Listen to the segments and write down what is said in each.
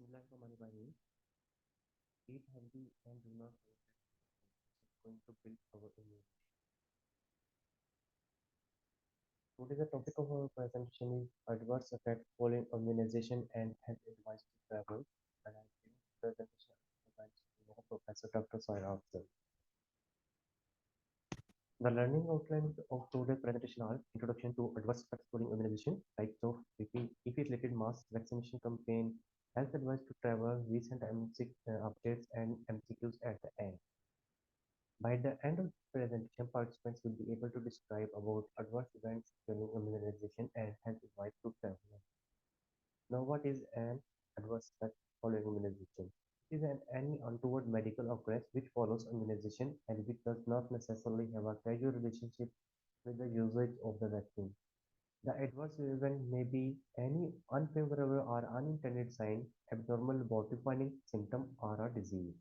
Bismillahirrahmanirrahim. Eat healthy and do not going to build our immunity. Today the topic of our presentation is adverse effect following immunization and health advice to travel. And I give presentation by Professor Dr. Saira Afzal. The learning outline of today's presentation are introduction to adverse effects following immunization, types of EP-related mass vaccination campaign, health advice to travel, recent MCQ updates, and MCQs at the end. By the end of the presentation, participants will be able to describe about adverse events during immunization and health advice to travelers. Now, what is an adverse effect following immunization? It is any untoward medical occurrence which follows immunization and which does not necessarily have a causal relationship with the usage of the vaccine. The adverse event may be any unfavorable or unintended sign, abnormal body finding, symptom, or a disease.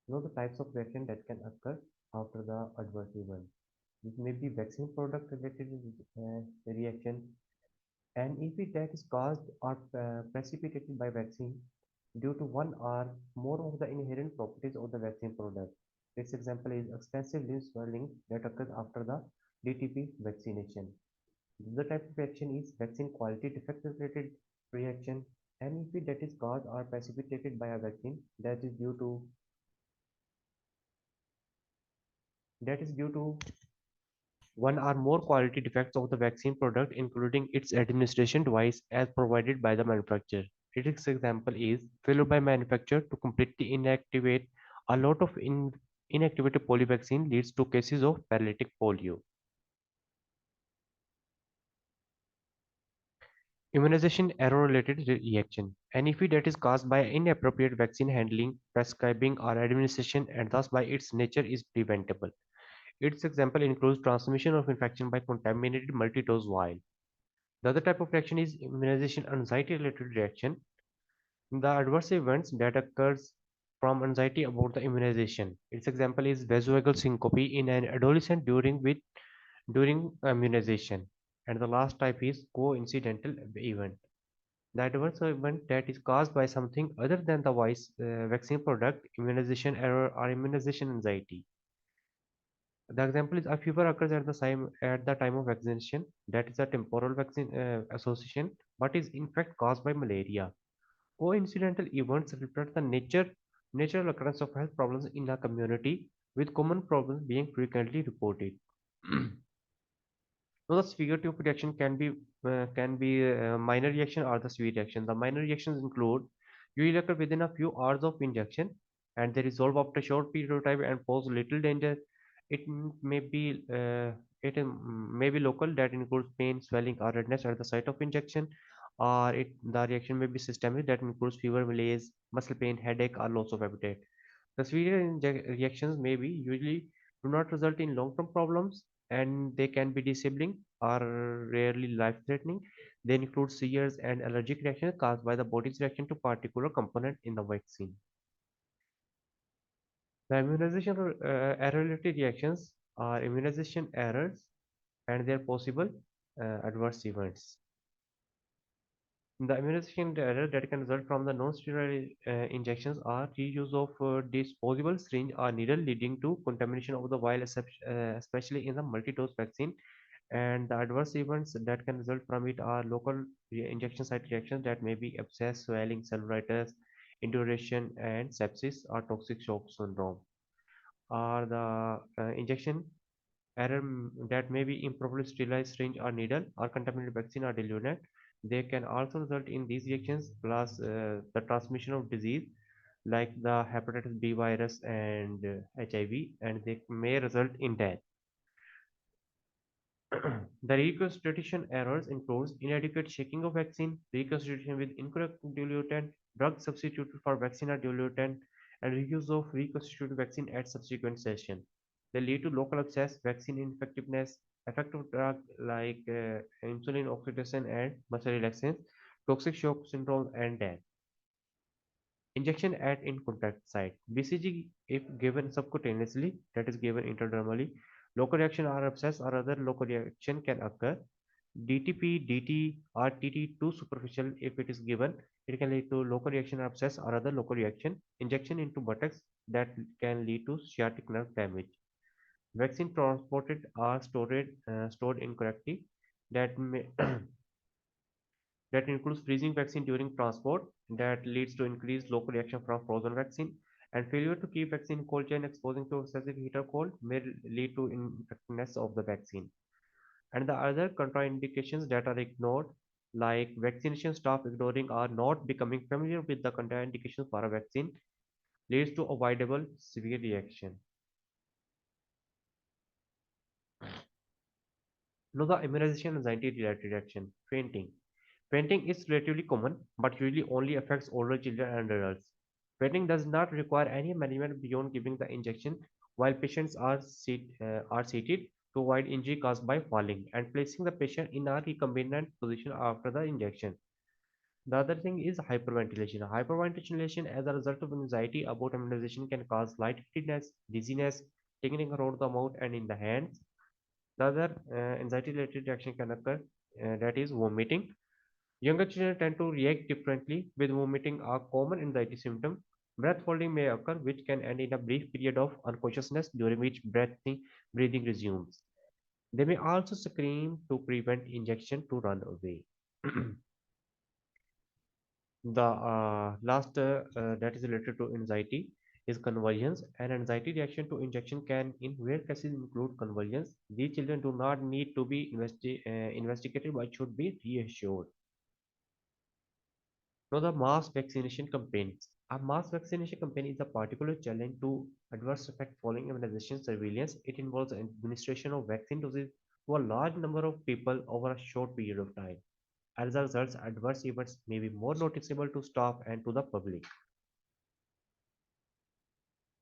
Know the types of reaction that can occur after the adverse event. This may be vaccine product related reaction, and if that is caused or precipitated by vaccine due to one or more of the inherent properties of the vaccine product. This example is extensive limb swelling that occurs after the DTP vaccination. The type of reaction is vaccine quality defect related reaction, and if that is caused or precipitated by a vaccine that is due to one or more quality defects of the vaccine product, including its administration device as provided by the manufacturer. Its example is failure by manufacturer to completely inactivate a lot of inactivated polio vaccine leads to cases of paralytic polio. Immunization error-related reaction. Any that is caused by inappropriate vaccine handling, prescribing, or administration, and thus by its nature is preventable. Its example includes transmission of infection by contaminated multi-dose vial. The other type of reaction is immunization anxiety-related reaction. The adverse events that occurs from anxiety about the immunization. Its example is vasovagal syncope in an adolescent during immunization. And the last type is coincidental event. The adverse event that is caused by something other than the vaccine product, immunization error, or immunization anxiety. The example is a fever occurs at the time of vaccination. That is a temporal vaccine association, but is in fact caused by malaria. Coincidental events reflect the natural occurrence of health problems in a community, with common problems being frequently reported. Now, the severity of reaction can be minor reaction or the severe reaction. The minor reactions include usually occur within a few hours of injection, and they resolve after a short period of time and pose little danger. It may be local, that includes pain, swelling, or redness at the site of injection, or the reaction may be systemic, that includes fever, malaise, muscle pain, headache, or loss of appetite. The severe reactions may be usually do not result in long-term problems, and they can be disabling or rarely life-threatening. They include seizures and allergic reactions caused by the body's reaction to particular component in the vaccine. The immunization error-related reactions are immunization errors and their possible adverse events. The immunization error that can result from the non-steroidal injections are reuse of disposable syringe or needle, leading to contamination of the vial, especially in the multi-dose vaccine. And the adverse events that can result from it are local injection site reactions that may be abscess, swelling, cellulitis, induration, and sepsis or toxic shock syndrome. Or the injection error that may be improperly sterilized syringe or needle or contaminated vaccine or diluent. They can also result in these reactions plus the transmission of disease like the hepatitis B virus and HIV, and they may result in death. The reconstitution errors includes inadequate shaking of vaccine, reconstitution with incorrect diluent, drug substituted for vaccine or diluent, and reuse of reconstituted vaccine at subsequent session. They lead to local abscess, vaccine ineffectiveness, effective drug like insulin oxidation and muscle relaxation, toxic shock syndrome, and death. Injection at in contact site. BCG, if given subcutaneously, that is given intradermally, local reaction or abscess or other local reaction can occur. DTP, DT, or TT too superficial if it is given. It can lead to local reaction abscess or other local reaction. Injection into buttocks that can lead to sciatic nerve damage. Vaccine transported or stored incorrectly. That may that includes freezing vaccine during transport. That leads to increased local reaction from frozen vaccine. And failure to keep vaccine cold chain exposing to excessive heat or cold may lead to ineffectiveness of the vaccine. And the other contraindications that are ignored, like vaccination staff ignoring or not becoming familiar with the contraindications for a vaccine, leads to avoidable severe reaction. Now, the immunization anxiety related reaction, fainting. Fainting is relatively common, but usually only affects older children and adults. Fainting does not require any management beyond giving the injection while patients are seated to avoid injury caused by falling and placing the patient in a recombinant position after the injection. The other thing is hyperventilation. Hyperventilation as a result of anxiety about immunization can cause lightheadedness, dizziness, tingling around the mouth and in the hands. The other anxiety-related reaction can occur, that is vomiting. Younger children tend to react differently, with vomiting a common anxiety symptom. Breath holding may occur, which can end in a brief period of unconsciousness during which breathing resumes. They may also scream to prevent injection to run away. The last that is related to anxiety is convulsions. An anxiety reaction to injection can, in rare cases, include convulsions. These children do not need to be investigated but should be reassured. Now, the mass vaccination campaigns. A mass vaccination campaign is a particular challenge to adverse effect following immunization surveillance. It involves administration of vaccine doses to a large number of people over a short period of time. As a result, adverse events may be more noticeable to staff and to the public.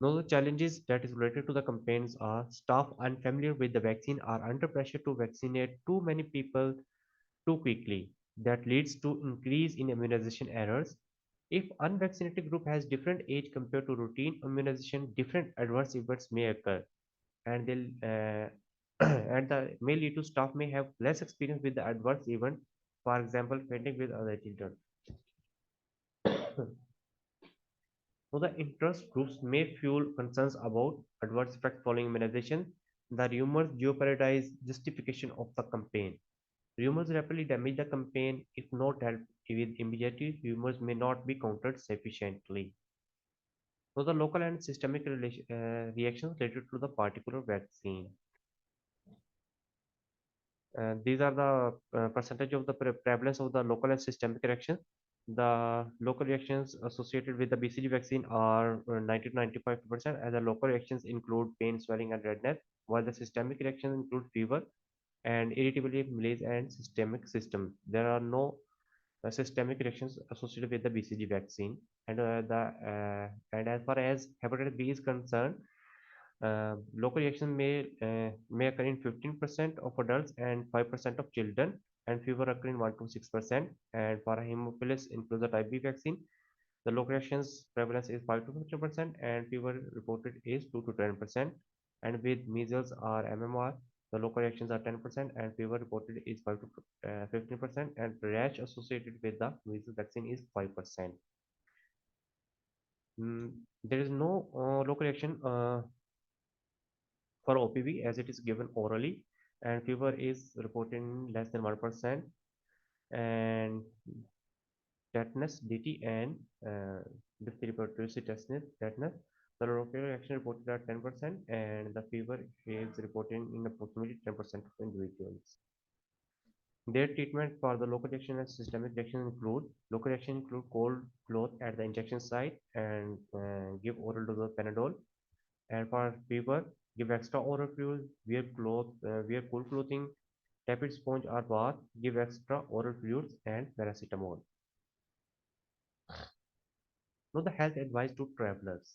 Now, the challenges that is related to the campaigns are staff unfamiliar with the vaccine are under pressure to vaccinate too many people too quickly. That leads to increase in immunization errors. If unvaccinated group has different age compared to routine immunization, different adverse events may occur, and they'll and the may lead to staff may have less experience with the adverse event. For example, fainting with other children. So the interest groups may fuel concerns about adverse effects following immunization. The rumors jeopardize justification of the campaign. Rumors rapidly damage the campaign if not dealt with immediately. Rumors may not be countered sufficiently. So the local and systemic reactions related to the particular vaccine. These are the percentage of the prevalence of the local and systemic reactions. The local reactions associated with the BCG vaccine are 90 to 95%, and the local reactions include pain, swelling, and redness, while the systemic reactions include fever and irritability, malaise, and systemic system. There are no systemic reactions associated with the BCG vaccine, and and as far as hepatitis B is concerned, local reaction may occur in 15% of adults and 5% of children, and fever occur in 1 to 6%. And for hemophilus influenza type B vaccine, the local reactions prevalence is 5 to 15%, and fever reported is 2 to 10%. And with measles or MMR, the local reactions are 10%, and fever reported is 5 to 15%, and rash associated with the measles vaccine is 5%. There is no local reaction for OPV as it is given orally, and fever is reported in less than 1%, and tetanus DT and diphtheria pertussis tetanus, the local reaction reported at 10%, and the fever is reported in approximately 10% of individuals. Their treatment for the local reaction and systemic reaction include cold cloth at the injection site and give oral dose of Panadol. And for fever, give extra oral fluids, wear cool clothing, tepid sponge or bath, give extra oral fluids and paracetamol. Now the health advice to travelers.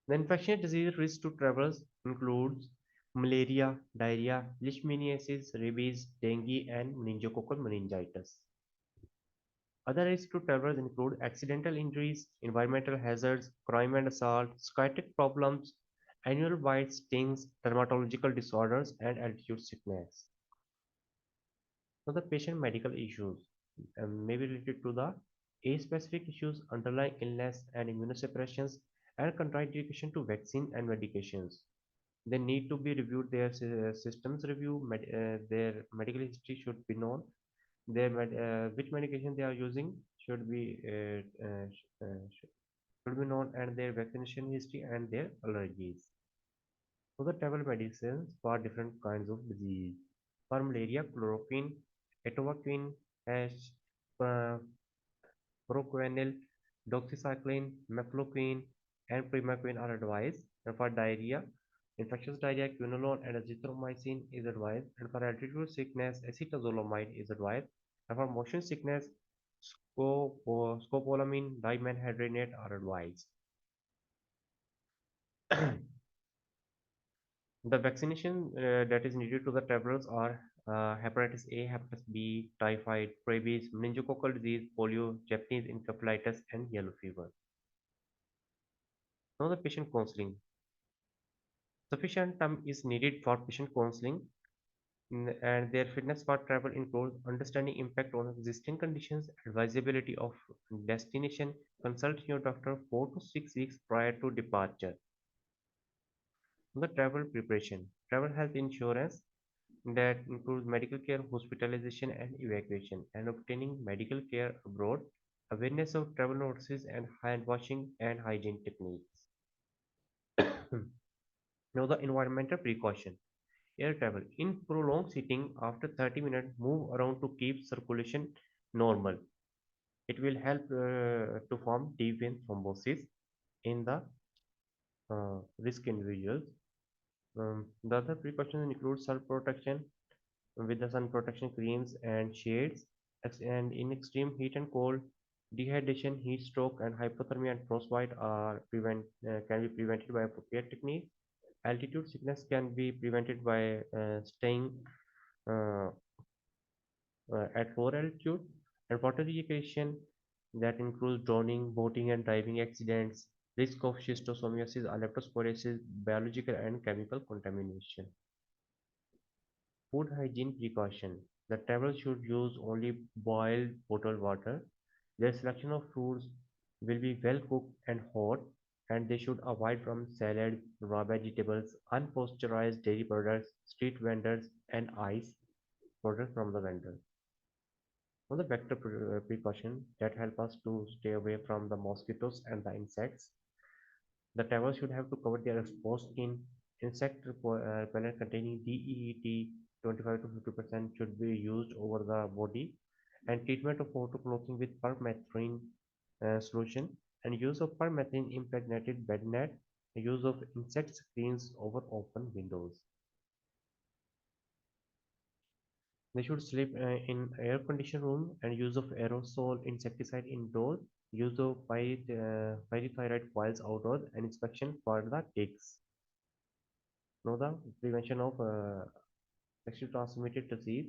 The infectious disease risk to travelers includes malaria, diarrhea, leishmaniasis, rabies, dengue, and meningococcal meningitis. Other risks to travelers include accidental injuries, environmental hazards, crime and assault, psychiatric problems, annual bites, stings, dermatological disorders, and altitude sickness. So the patient medical issues may be related to the age-specific issues, underlying illness and immunosuppressions, and contraindication to vaccine and medications. They need to be reviewed. Their systems review. Their medical history should be known. Which medication they are using should be should be known, and their vaccination history and their allergies. So the travel medicines for different kinds of disease. For malaria, chloroquine, atovaquone, ash, uh, proguanil, doxycycline, mefloquine, and primaquine are advised. And for diarrhea, infectious diarrhea, quinolone and azithromycin is advised. And for altitude sickness, acetazolamide is advised. And for motion sickness, scopolamine, dimenhydrinate are advised. The vaccination that is needed to the travelers are hepatitis A, hepatitis B, typhoid, rabies, meningococcal disease, polio, Japanese encephalitis, and yellow fever. Now the patient counseling. Sufficient time is needed for patient counseling, and their fitness for travel includes understanding impact on existing conditions, advisability of destination, consult your doctor 4 to 6 weeks prior to departure. The travel preparation. Travel health insurance that includes medical care, hospitalization, and evacuation, and obtaining medical care abroad, awareness of travel notices and hand washing and hygiene techniques. Now, the environmental precaution. Air travel. In prolonged sitting, after 30 minutes, move around to keep circulation normal. It will help to form deep vein thrombosis in the risk individuals. The other precautions include self protection with the sun protection creams and shades, and in extreme heat and cold, dehydration, heat stroke, and hypothermia and frostbite can be prevented by appropriate technique. Altitude sickness can be prevented by staying uh, at lower altitude, and water education that includes drowning, boating, and diving accidents, risk of schistosomiasis, leptospirosis, biological and chemical contamination. Food hygiene precaution. The traveler should use only boiled bottled water. Their selection of foods will be well cooked and hot, and they should avoid from salads, raw vegetables, unpasteurized dairy products, street vendors, and ice products from the vendors. Now the vector precaution that help us to stay away from the mosquitoes and the insects. The traveler should have to cover their exposed skin. Insect repellent containing DEET 25 to 50% should be used over the body, and treatment of photo clothing with permethrin solution, and use of permethrin impregnated bed net, use of insect screens over open windows. They should sleep in air-conditioned room, and use of aerosol insecticide indoors, use of pyrethroid coils outdoors, and inspection for the ticks. Now the prevention of sexually transmitted disease.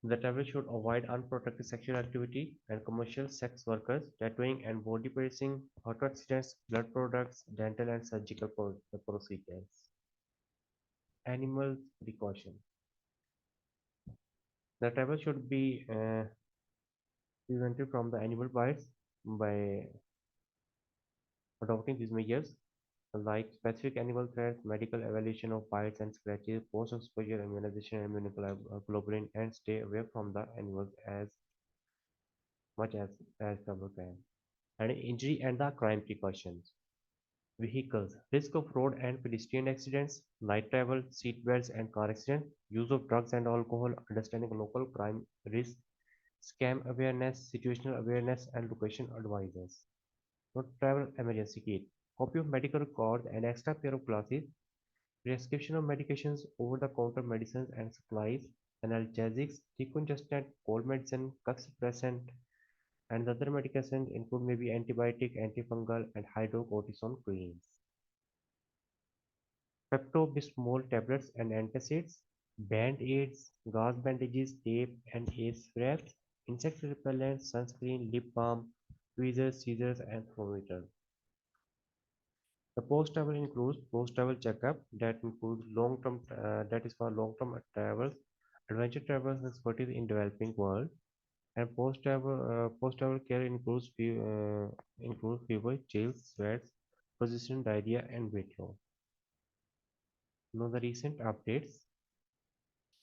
The traveler should avoid unprotected sexual activity and commercial sex workers, tattooing and body piercing, auto accidents, blood products, dental and surgical procedures. Animal precaution. The traveler should be prevented from the animal bites by adopting these measures like specific animal threats, medical evaluation of bites and scratches, post-exposure immunization and immunoglobulin, and stay away from the animals as much as travel can. And injury and the crime precautions. Vehicles, risk of road and pedestrian accidents, night travel, seat belts and car accidents, use of drugs and alcohol, understanding local crime risk, scam awareness, situational awareness, and location advisors. Not travel emergency kit, copy of medical records and extra pair of glasses, prescription of medications, over-the-counter medicines and supplies, analgesics, decongestant, cold medicine, cough suppressant, and the other medications include maybe antibiotic, antifungal, and hydrocortisone creams. Pepto-Bismol tablets and antacids, band-aids, gauze bandages, tape, and ace wraps, insect repellent, sunscreen, lip balm, tweezers, scissors, and thermometer. The post-travel includes post-travel checkup that includes long-term that is for long-term travels, adventure travels, and expertise in developing world. And post-travel care includes fever, chills, sweats, position, diarrhea, and weight loss. Now the recent updates.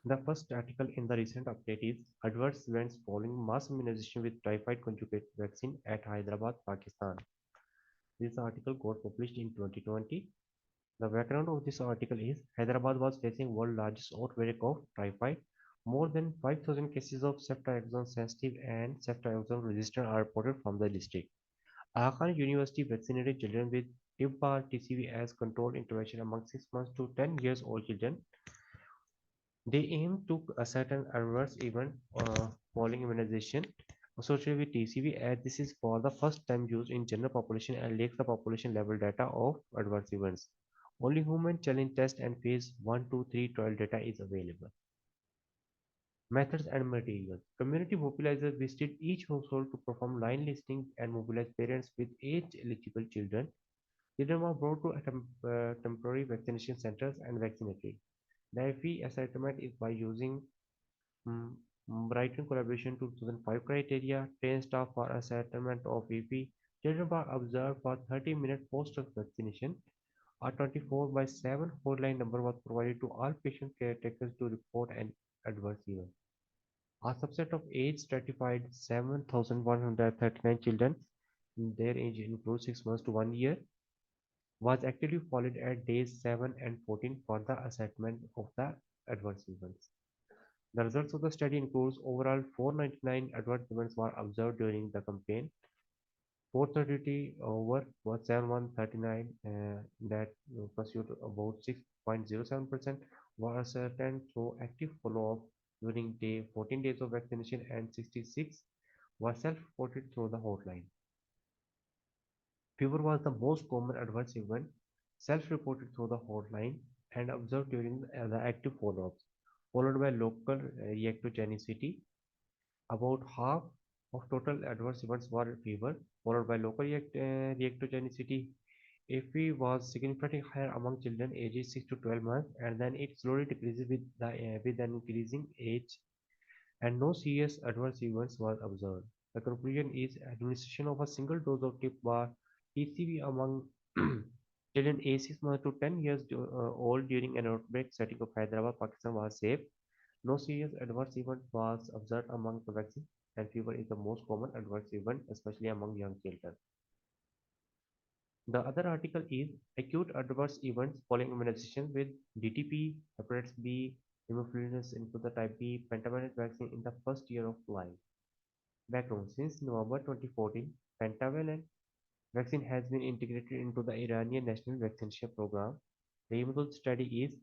The first article in the recent update is adverse events following mass immunization with typhoid conjugate vaccine at Hyderabad, Pakistan. This article got published in 2020. The background of this article is Hyderabad was facing world's largest outbreak of typhoid. More than 5,000 cases of ceftriaxone sensitive and ceftriaxone resistant are reported from the district. Aga Khan University vaccinated children with TIBBA TCV as controlled intervention among 6 months to 10 years old children. They aim to ascertain adverse event following immunization associated with TCV as this is for the first time used in general population and lacks the population level data of adverse events. Only human challenge test and phase 1 to 3 trial data is available. Methods and materials. Community mobilizers visited each household to perform line listing and mobilize parents with age-eligible children. Children were brought to temporary vaccination centers and vaccinated. The FE assessment is by using mm, Brighton collaboration 2005 criteria, trained staff for assessment of VP. Children were observed for 30 minutes post-vaccination. A 24 by 7 hotline number was provided to all patient caretakers to report an adverse event. A subset of age stratified 7,139 children, their age includes 6 months to 1 year, was actively followed at days 7 and 14 for the assessment of the adverse events. The results of the study includes overall 499 adverse events were observed during the campaign. 430 over was 7139 that constitute about 6.07% were ascertained through active follow-up during day 14 days of vaccination and 66 were self-reported through the hotline. Fever was the most common adverse event self-reported through the hotline and observed during the active follow-ups, followed by local reactogenicity. About half of total adverse events were fever, followed by local reactogenicity. AFE was significantly higher among children ages 6 to 12 months, and then it slowly decreases with an increasing age, and no serious adverse events was observed. The conclusion is administration of a single dose of tip bar TCV among children aged 6 months to 10 years old during an outbreak setting of Hyderabad, Pakistan was safe. No serious adverse event was observed among the vaccine, and fever is the most common adverse event, especially among young children. The other article is acute adverse events following immunization with DTP, hepatitis B, hemophilia influenza type B, pentavalent vaccine in the first year of life. Background: since November 2014, pentavalent vaccine has been integrated into the Iranian national vaccination program. The pivotal study is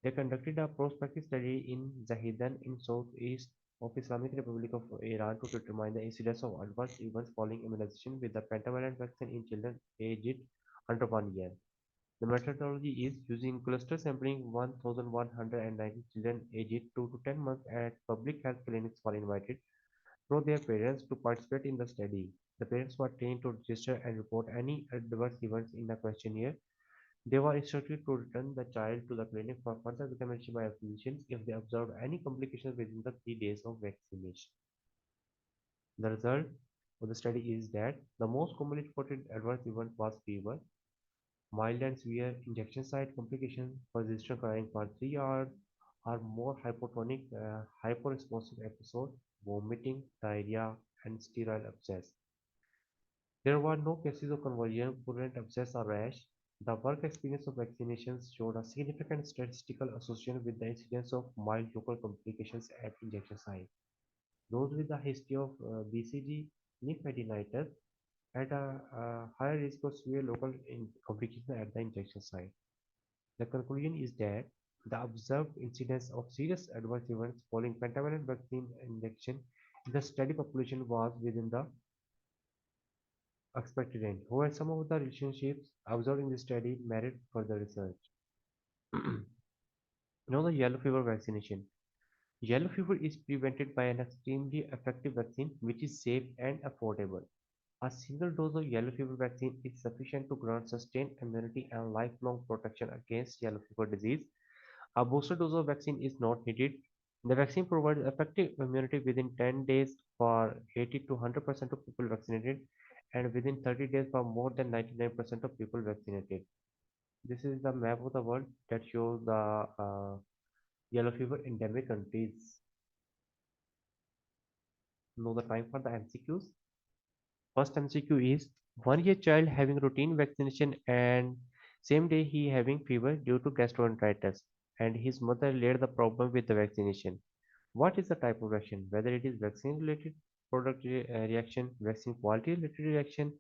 they conducted a prospective study in Zahedan in southeast of Islamic Republic of Iran to determine the incidence of adverse events following immunization with the pentavalent vaccine in children aged under 1 year. The methodology is using cluster sampling 1,190 children aged 2 to 10 months at public health clinics were invited through their parents to participate in the study. The parents were trained to register and report any adverse events in a questionnaire. They were instructed to return the child to the clinic for further examination by a physician if they observed any complications within the 3 days of vaccination. The result of the study is that the most commonly reported adverse event was fever, mild and severe injection site complications, persistent crying for 3 hours or more, hypotonic, hyporesponsive episode, vomiting, diarrhea, and sterile abscess. There were no cases of convulsion, purulent abscess, or rash. The work experience of vaccinations showed a significant statistical association with the incidence of mild local complications at injection site. Those with a history of BCG pneumococcal had a higher risk of severe local complications at the injection site. The conclusion is that the observed incidence of serious adverse events following pentavalent vaccine injection in the study population was within the expected range. However, some of the relationships observed in the study merit further research. Now, the yellow fever vaccination. Yellow fever is prevented by an extremely effective vaccine which is safe and affordable. A single dose of yellow fever vaccine is sufficient to grant sustained immunity and lifelong protection against yellow fever disease. A booster dose of vaccine is not needed. The vaccine provides effective immunity within 10 days for 80 to 100% of people vaccinated and within 30 days for more than 99% of people vaccinated. This is the map of the world that shows the yellow fever endemic countries. Know the time for the MCQs. First MCQ is 1 year child having routine vaccination and same day he having fever due to gastroenteritis and his mother laid the problem with the vaccination. What is the type of reaction? Whether it is vaccine related product reaction, vaccine quality related reaction,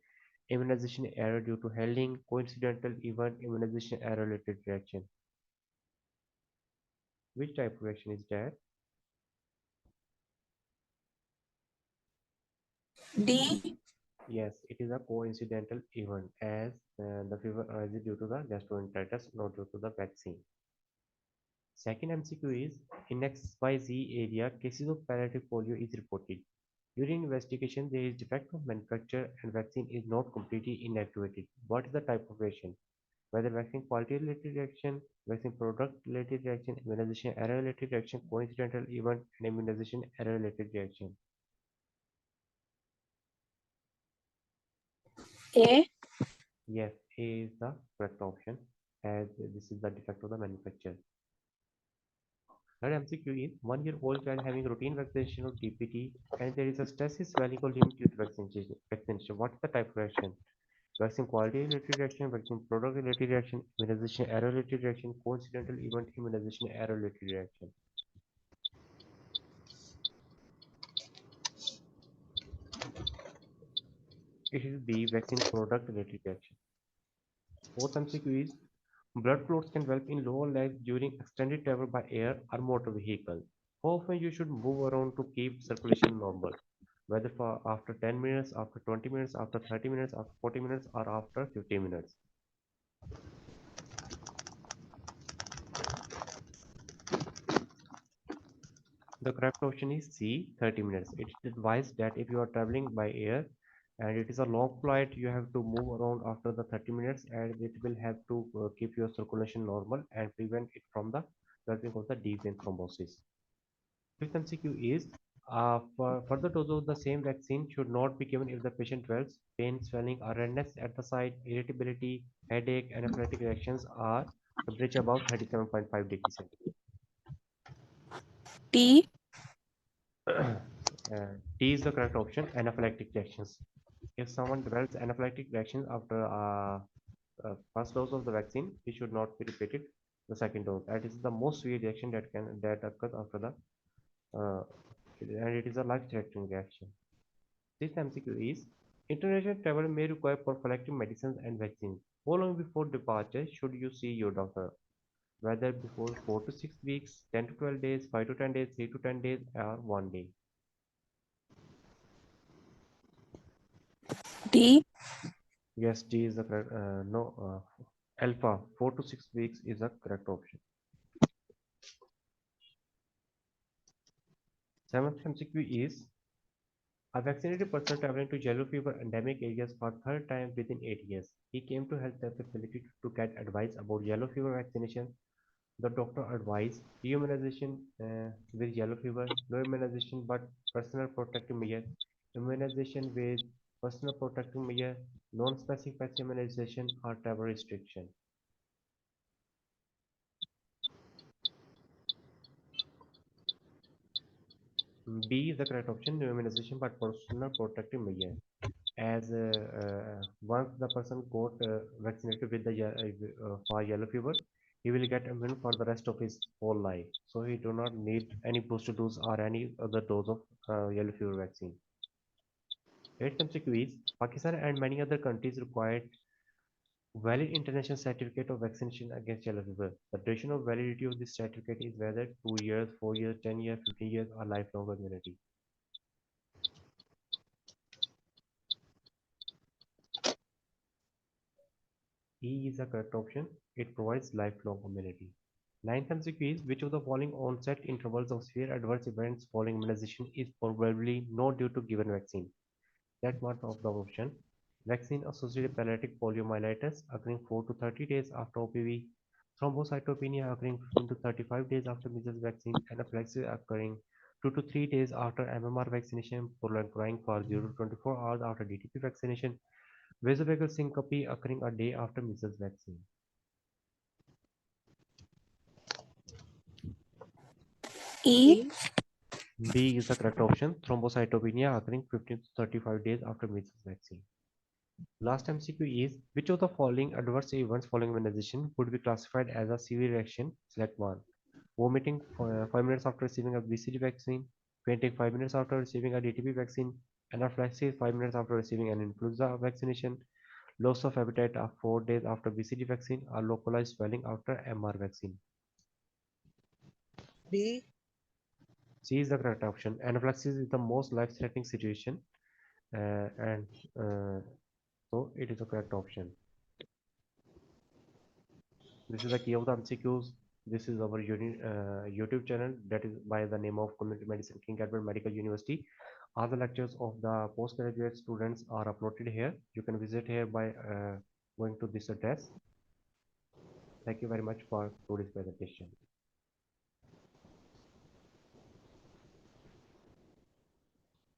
immunization error due to handling, coincidental event, immunization error related reaction. Which type of reaction is that? D. Yes, it is a coincidental event as the fever arises due to the gastroenteritis, not due to the vaccine. Second MCQ is in XYZ area, cases of palliative polio is reported. During investigation, there is defect of manufacture and vaccine is not completely inactivated. What is the type of reaction? Whether vaccine quality related reaction, vaccine product related reaction, immunization error related reaction, coincidental event, and immunization error related reaction. A. Yes, A is the correct option as this is the defect of the manufacturer. Third MCQ is 1 year old child having routine vaccination of DPT and there is a stress swelling or limb due to vaccination. What is the type of reaction? Vaccine quality related reaction, vaccine product related reaction, immunization error related reaction, coincidental event, immunization error related reaction. It is B, vaccine product related reaction. Fourth MCQ is blood clots can develop in lower legs during extended travel by air or motor vehicle. How often you should move around to keep circulation normal? Whether for after 10 minutes, after 20 minutes, after 30 minutes, after 40 minutes, or after 50 minutes. The correct option is C, 30 minutes. It is advised that if you are traveling by air and it is a long flight, you have to move around after the 30 minutes and it will have to keep your circulation normal and prevent it from the developing of the deep vein thrombosis. Fifth MCQ is for further dose of the same vaccine should not be given if the patient develops pain, swelling, or redness at the site, irritability, headache, anaphylactic reactions are temperature above 37.5 degrees centigrade. T. D is the correct option, anaphylactic reactions. If someone develops anaphylactic reactions after first dose of the vaccine, it should not be repeated the second dose. That is the most severe reaction that occurs after the and it is a life-threatening reaction. This MCQ is international travel may require prophylactic medicines and vaccines. How long before departure should you see your doctor? Whether before 4 to 6 weeks, 10 to 12 days, 5 to 10 days, 3 to 10 days, or 1 day. D. Yes, D is the correct. No, alpha 4 to 6 weeks is the correct option. Seventh MCQ is a vaccinated person traveling to yellow fever endemic areas for third time within 8 years. He came to health facility to get advice about yellow fever vaccination. The doctor advised immunization with yellow fever, no immunization but personal protective measure, immunization with personal protective measure, non-specific vaccine immunization or travel restriction. B is the correct option, no immunization but personal protective measure. As once the person got vaccinated with the for yellow fever, he will get immune for the rest of his whole life. So he do not need any booster dose or any other dose of yellow fever vaccine. Eighth MCQ is Pakistan and many other countries required valid international certificate of vaccination against yellow fever. The duration of validity of this certificate is whether 2 years, 4 years, 10 years, 15 years, or lifelong immunity. E is the correct option. It provides lifelong immunity. Ninth MCQ is which of the following onset intervals of severe adverse events following immunization is probably not due to given vaccine? That one of the option. Vaccine-associated paralytic poliomyelitis occurring 4 to 30 days after OPV, thrombocytopenia occurring 15 to 35 days after measles vaccine, anaphylaxis occurring 2 to 3 days after MMR vaccination, prolonging for 0 to 24 hours after DTP vaccination, vasovagal syncope occurring a day after measles vaccine. E. B is the correct option. Thrombocytopenia occurring 15 to 35 days after measles vaccine. Last MCQ is which of the following adverse events following immunization would be classified as a severe reaction? Select one. Vomiting 5 minutes after receiving a BCG vaccine, fainting 5 minutes after receiving a DTP vaccine, anaphylaxis 5 minutes after receiving an influenza vaccination, loss of appetite 4 days after BCG vaccine, or localized swelling after MR vaccine. B. C is the correct option. Anaphylaxis is the most life-threatening situation, and so it is the correct option. This is the key of the MCQs. This is our YouTube channel that is by the name of Community Medicine King Edward Medical University. All the lectures of the postgraduate students are uploaded here. You can visit here by going to this address. Thank you very much for today's presentation.